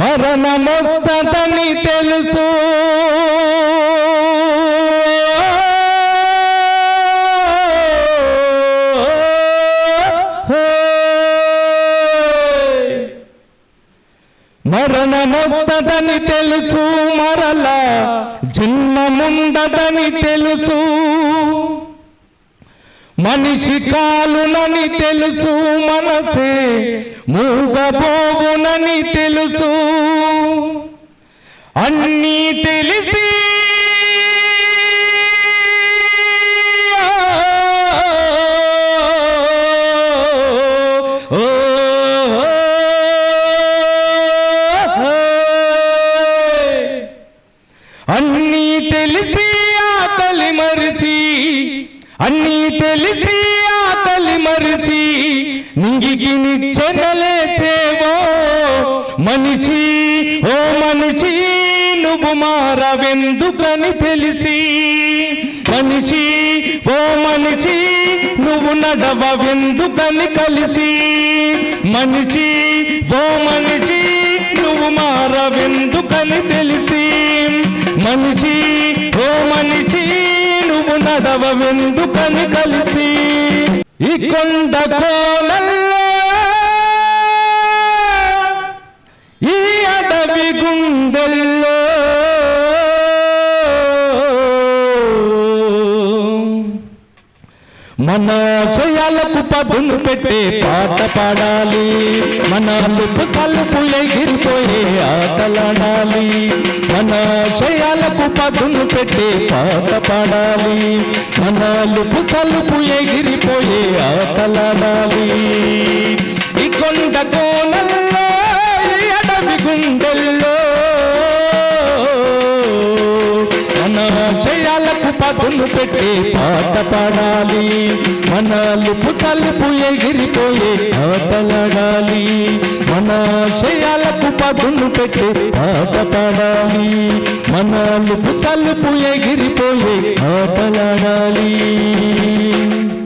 మరణమొస్తదని తెలుసు, మరణమొస్తదని తెలుసు, మరలా జన్మముండదని తెలుసు, మనిషి కాలునని తెలుసు, మనసే మూగబోవునని తెలుసు, అన్నీ తెలిసి అన్నీ తెలిసి ఆకలి మరిచి, అన్నీ తెలిసి ఆకలి మరిచి నింగికి నిచ్చెనలేసేవో మనిషి, ఓ మనిషి నువ్వు మారవెందుకని తెలిసి, మనిషి ఓ మనిషి నువ్వు నడవవెందుకని కలిసి, మనిషి ఓ మనిషి నువ్వు మారవెందుకని తెలిసి, మనిషి ఓ మనిషి నువ్వు నడవవెందుకని కలిసి, ఈ కొండ కోనల్లో ఈ అడవి గుండెల్లో మన ఆశయాలకు పదును పెట్టే పాట పాడాలి, మన అలుపు సలుపు ఎగిరిపోయే ఆటలాడాలి, మన ఆశయాలకు పదును పెట్టే పాట పాడాలి, మన అలుపు సలుపు ఎగిరిపోయే ఆటలాడాలి. ఈ కొండ కోనల్లో ఈ అడవి గుండెల్లో మన ఆశయాలకు పదును పెట్టే పాట పాడాలి, మన అలుపు సలుపు ఎగిరిపోయే ఆటలాడాలి, మన ఆశయాలకు పదును పెట్టే పాట పాడాలి, మన అలుపు సలుపు ఎగిరిపోయే ఆటలాడాలి.